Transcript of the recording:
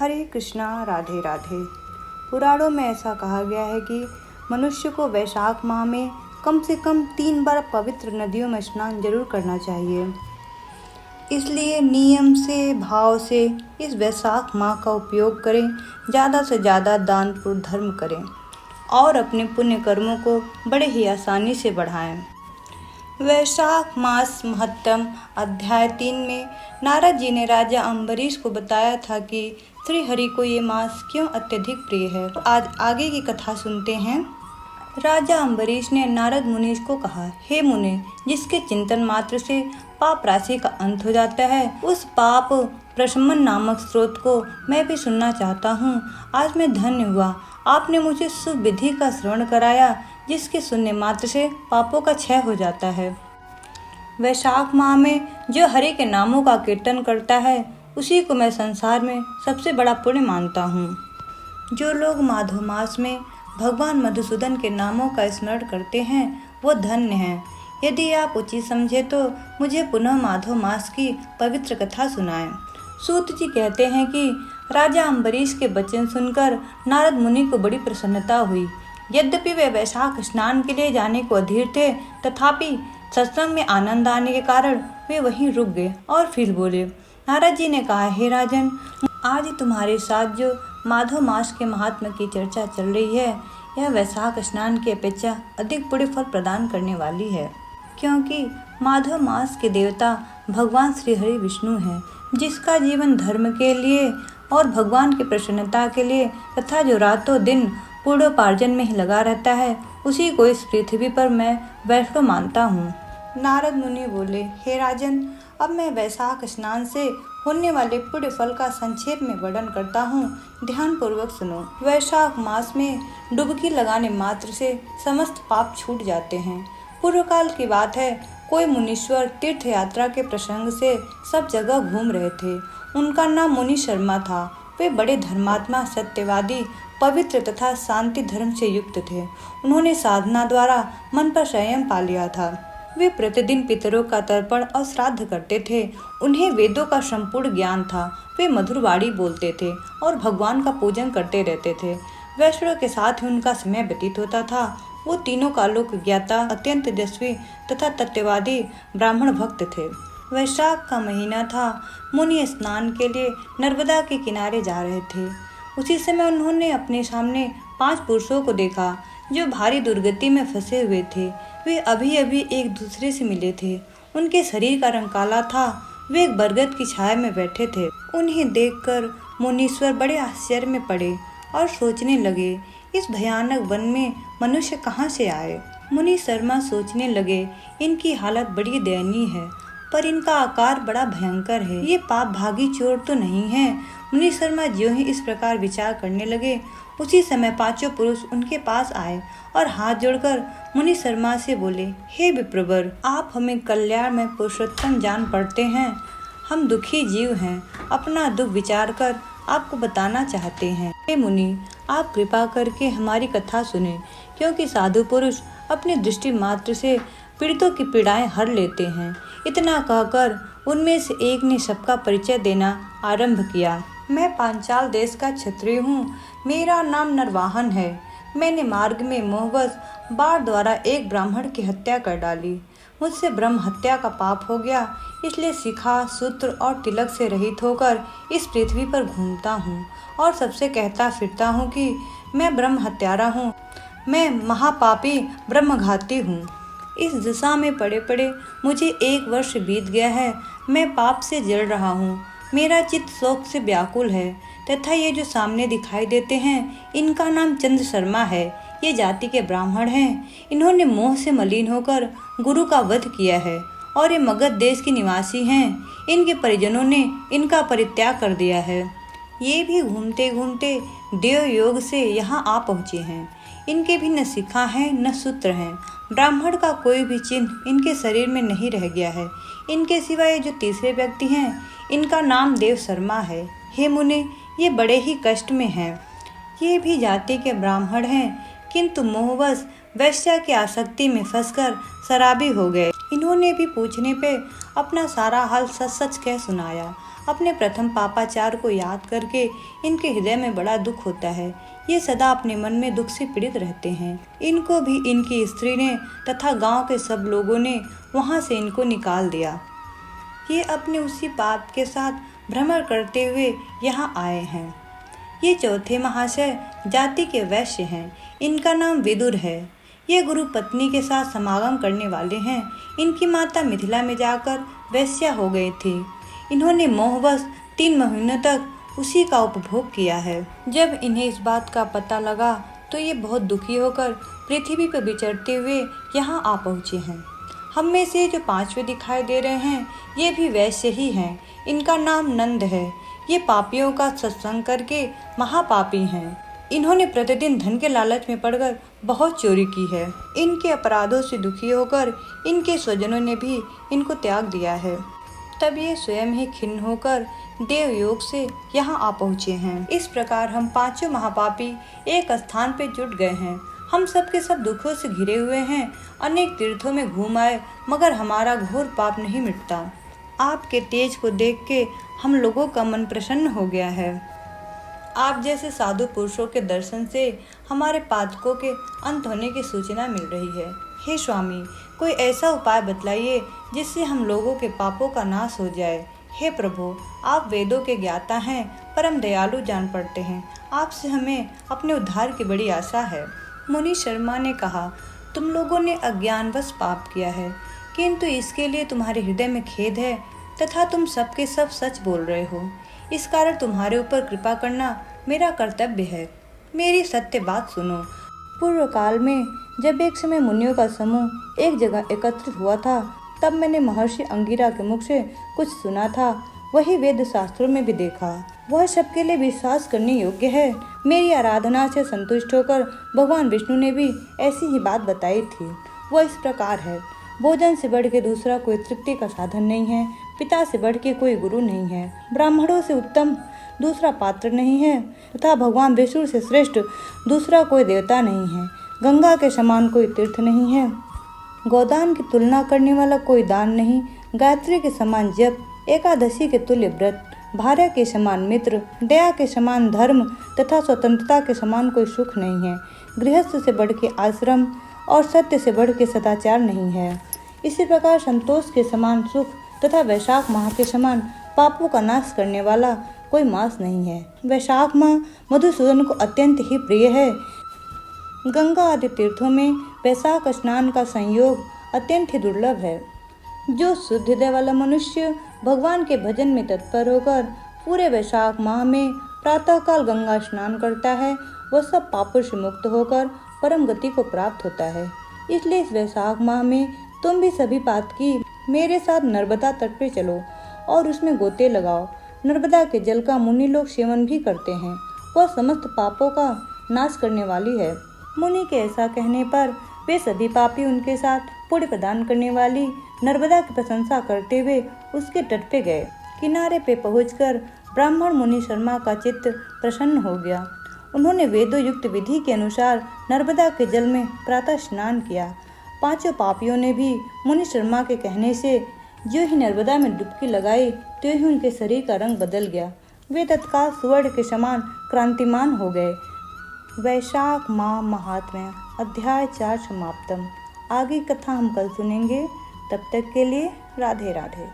हरे कृष्णा, राधे राधे। पुराणों में ऐसा कहा गया है कि मनुष्य को वैशाख माह में कम से कम 3 बार पवित्र नदियों में स्नान जरूर करना चाहिए। इसलिए नियम से, भाव से इस वैशाख माह का उपयोग करें, ज़्यादा से ज़्यादा दान पुण्य धर्म करें और अपने पुण्य कर्मों को बड़े ही आसानी से बढ़ाएं। वैशाख मास महत्तम अध्याय 3 में नारद जी ने राजा अम्बरीश को बताया था कि श्री हरि को ये मास क्यों अत्यधिक प्रिय है। आज आगे की कथा सुनते हैं। राजा अम्बरीश ने नारद मुनि को कहा, हे मुनि, जिसके चिंतन मात्र से पाप राशि का अंत हो जाता है, उस पाप प्रशमन नामक स्रोत को मैं भी सुनना चाहता हूँ। आज मैं धन्य हुआ, आपने मुझे सुविधि का श्रवण कराया, जिसके सुनने मात्र से पापों का क्षय हो जाता है। वैशाख माह में जो हरि के नामों का कीर्तन करता है, उसी को मैं संसार में सबसे बड़ा पुण्य मानता हूँ। जो लोग माधव मास में भगवान मधुसूदन के नामों का स्मरण करते हैं, वो धन्य हैं। यदि आप उचित समझे तो मुझे पुनः माधव मास की पवित्र कथा सुनाएं। सूत जी कहते हैं कि राजा अम्बरीश के वचन सुनकर नारद मुनि को बड़ी प्रसन्नता हुई। यद्यपि वे वैशाख स्नान के लिए जाने को अधीर थे, तथापि सत्संग में आनंद आने के कारण वे वहीं रुक गए और फिर बोले। नारद जी ने कहा, हे राजन, आज तुम्हारे साथ जो माधव मास के महात्मा की चर्चा चल रही है, यह वैशाख स्नान की अपेक्षा अधिक पुण्य फल प्रदान करने वाली है, क्योंकि माधव मास के देवता भगवान श्री हरि विष्णु हैं, जिसका जीवन धर्म के लिए और भगवान की प्रसन्नता के लिए तथा जो रातों दिन पुण्योपार्जन में ही लगा रहता है, उसी को इस पृथ्वी पर मैं वैष्णव मानता हूँ। नारद मुनि बोले, हे राजन, अब मैं वैशाख स्नान से होने वाले पुण्य फल का संक्षेप में वर्णन करता हूँ, ध्यान पूर्वक सुनो। वैशाख मास में डुबकी लगाने मात्र से समस्त पाप छूट जाते हैं। पूर्व काल की बात है, कोई मुनीश्वर तीर्थ यात्रा के प्रसंग से सब जगह घूम रहे थे। उनका नाम मुनि शर्मा था। वे बड़े धर्मात्मा, सत्यवादी, पवित्र तथा शांति धर्म से युक्त थे। उन्होंने साधना द्वारा मन पर संयम पा लिया था। वे प्रतिदिन पितरों का तर्पण और श्राद्ध करते थे। उन्हें वेदों का संपूर्ण ज्ञान था। वे मधुर वाणी बोलते थे और भगवान का पूजन करते रहते थे। वैष्णव के साथ ही उनका समय व्यतीत होता था। वो तीनों कालों के ज्ञाता, अत्यंत तेजस्वी तथा तत्ववादी ब्राह्मण भक्त थे। वैशाख का महीना था। मुनि स्नान के लिए नर्मदा के किनारे जा रहे थे। उसी समय उन्होंने अपने सामने 5 पुरुषों को देखा, जो भारी दुर्गति में फंसे हुए थे। वे अभी अभी एक दूसरे से मिले थे। उनके शरीर का रंग काला था। वे एक बरगद की छाया में बैठे थे। उन्हें देखकर मुनीश्वर बड़े आश्चर्य में पड़े और सोचने लगे, इस भयानक वन में मनुष्य कहाँ से आए। मुनि शर्मा सोचने लगे, इनकी हालत बड़ी दयनीय है, पर इनका आकार बड़ा भयंकर है। ये पाप भागी चोर तो नहीं है। मुनि शर्मा ज्यों ही इस प्रकार विचार करने लगे, उसी समय 5 पुरुष उनके पास आए और हाथ जोड़कर मुनि शर्मा से बोले, हे विप्रवर, आप हमें कल्याण में पुरुषोत्तम जान पड़ते हैं। हम दुखी जीव हैं, अपना दुख विचार कर आपको बताना चाहते हैं। हे मुनि, आप कृपा करके हमारी कथा सुने, क्योंकि साधु पुरुष अपनी दृष्टि मात्र से पीड़ितों की पीड़ाएं हर लेते हैं। इतना कहकर उनमें से एक ने सबका परिचय देना आरंभ किया। मैं पांचाल देश का क्षत्रिय हूँ। मेरा नाम नरवाहन है। मैंने मार्ग में मोहवश बाण द्वारा एक ब्राह्मण की हत्या कर डाली। मुझसे ब्रह्म हत्या का पाप हो गया, इसलिए शिखा, सूत्र और तिलक से रहित होकर इस पृथ्वी पर घूमता हूँ और सबसे कहता फिरता हूँ कि मैं ब्रह्म हत्यारा हूँ, मैं महापापी ब्रह्मघाती हूँ। इस दिशा में पड़े पड़े मुझे 1 वर्ष बीत गया है। मैं पाप से जल रहा हूँ। मेरा चित्त शोक से व्याकुल है तथा ये जो सामने दिखाई देते हैं, इनका नाम चंद्र शर्मा है। ये जाति के ब्राह्मण हैं। इन्होंने मोह से मलिन होकर गुरु का वध किया है और ये मगध देश के निवासी हैं। इनके परिजनों ने इनका परित्याग कर दिया है। ये भी घूमते घूमते देव योग से यहाँ आ पहुँचे हैं। इनके भी न शिखा है न सूत्र हैं। ब्राह्मण का कोई भी चिन्ह इनके शरीर में नहीं रह गया है। इनके सिवाय जो तीसरे व्यक्ति हैं, इनका नाम देव शर्मा है। हे मुनि, ये बड़े ही कष्ट में हैं। ये भी जाति के ब्राह्मण हैं, किंतु मोहवश वैश्या की आसक्ति में फंसकर शराबी हो गए। इन्होंने भी पूछने पे अपना सारा हाल सच सच कह सुनाया। अपने प्रथम पापाचार को याद करके इनके हृदय में बड़ा दुख होता है। ये सदा अपने मन में दुख से पीड़ित रहते हैं। इनको भी इनकी स्त्री ने तथा गांव के सब लोगों ने वहां से इनको निकाल दिया। ये अपने उसी पाप के साथ भ्रमण करते हुए यहाँ आए हैं। ये चौथे महाशय जाति के वैश्य हैं। इनका नाम विदुर है। ये गुरु पत्नी के साथ समागम करने वाले हैं। इनकी माता मिथिला में जाकर वैश्या हो गई थी। इन्होंने मोहवश 3 महीनों तक उसी का उपभोग किया है। जब इन्हें इस बात का पता लगा तो ये बहुत दुखी होकर पृथ्वी पर विचरते हुए यहाँ आ पहुँचे हैं। हम में से जो 5वें दिखाई दे रहे हैं ये भी वैश्य ही हैं। इनका नाम नंद है। ये पापियों का सत्संग करके महापापी हैं। इन्होंने प्रतिदिन धन के लालच में पड़कर बहुत चोरी की है। इनके अपराधों से दुखी होकर इनके स्वजनों ने भी इनको त्याग दिया है। तब ये स्वयं ही खिन्न होकर देवयोग से यहाँ आ पहुँचे हैं। इस प्रकार हम 5 महापापी एक स्थान पे जुट गए हैं। हम सब के सब दुखों से घिरे हुए हैं। अनेक तीर्थों में घूम आए मगर हमारा घोर पाप नहीं मिटता। आपके तेज को देख के हम लोगों का मन प्रसन्न हो गया है। आप जैसे साधु पुरुषों के दर्शन से हमारे पातकों के अंत होने की सूचना मिल रही है। हे स्वामी, कोई ऐसा उपाय बतलाइए जिससे हम लोगों के पापों का नाश हो जाए। हे प्रभु, आप वेदों के ज्ञाता हैं, परम दयालु जान पड़ते हैं। आपसे हमें अपने उद्धार की बड़ी आशा है। मुनि शर्मा ने कहा, तुम लोगों ने अज्ञानवश पाप किया है, किंतु इसके लिए तुम्हारे हृदय में खेद है तथा तुम सबके सब सच बोल रहे हो। इस कारण तुम्हारे ऊपर कृपा करना मेरा कर्तव्य है। मेरी सत्य बात सुनो। पूर्व काल में जब एक समय मुनियों का समूह एक जगह एकत्रित हुआ था, तब मैंने महर्षि अंगिरा के मुख से कुछ सुना था। वही वेद शास्त्रों में भी देखा। वह सबके लिए विश्वास करने योग्य है। मेरी आराधना से संतुष्ट होकर भगवान विष्णु ने भी ऐसी ही बात बताई थी। वह इस प्रकार है, भोजन से बढ़ के दूसरा कोई तृप्ति का साधन नहीं है। पिता से बढ़ के कोई गुरु नहीं है। ब्राह्मणों से उत्तम दूसरा पात्र नहीं है तथा भगवान विष्णु से श्रेष्ठ दूसरा कोई देवता नहीं है। गंगा के समान कोई तीर्थ नहीं है। गोदान की तुलना करने वाला कोई दान नहीं। गायत्री के समान जप, एकादशी के तुल्य व्रत, भार्या के समान मित्र, दया के समान धर्म तथा स्वतंत्रता के समान कोई सुख नहीं है। गृहस्थ से बढ़ के आश्रम और सत्य से बढ़ के सदाचार नहीं है। इसी प्रकार संतोष के समान सुख तथा वैशाख माह के समान पापों का नाश करने वाला कोई मास नहीं है। वैशाख माह मधुसूदन को अत्यंत ही प्रिय है। गंगा आदि तीर्थों में वैशाख स्नान का संयोग अत्यंत ही दुर्लभ है। जो शुद्ध हृदय वाला मनुष्य भगवान के भजन में तत्पर होकर पूरे वैशाख माह में प्रातःकाल गंगा स्नान करता है, वह सब पापों से मुक्त होकर परम गति को प्राप्त होता है। इसलिए इस वैशाख माह में तुम भी सभी पातकी मेरे साथ नर्मदा तट पर चलो और उसमें गोते लगाओ। नर्मदा के जल का मुनि लोग सेवन भी करते हैं। वह समस्त पापों का नाश करने वाली है। मुनि के ऐसा कहने पर वे सभी पापी उनके साथ पुण्य प्रदान करने वाली नर्मदा की प्रशंसा करते हुए उसके तट पे गए। किनारे पे पहुंचकर ब्राह्मण मुनि शर्मा का चित्त प्रसन्न हो गया। उन्होंने वेदों युक्त विधि के अनुसार नर्मदा के जल में प्रातः स्नान किया। 5 पापियों ने भी मुनि शर्मा के कहने से जो ही नर्मदा में डुबकी लगाई तो ही उनके शरीर का रंग बदल गया। वे तत्काल स्वर्ण के समान क्रांतिमान हो गए। वैशाख माह महात्म्य अध्याय 4 समाप्तम। आगे कथा हम कल सुनेंगे। तब तक के लिए राधे राधे।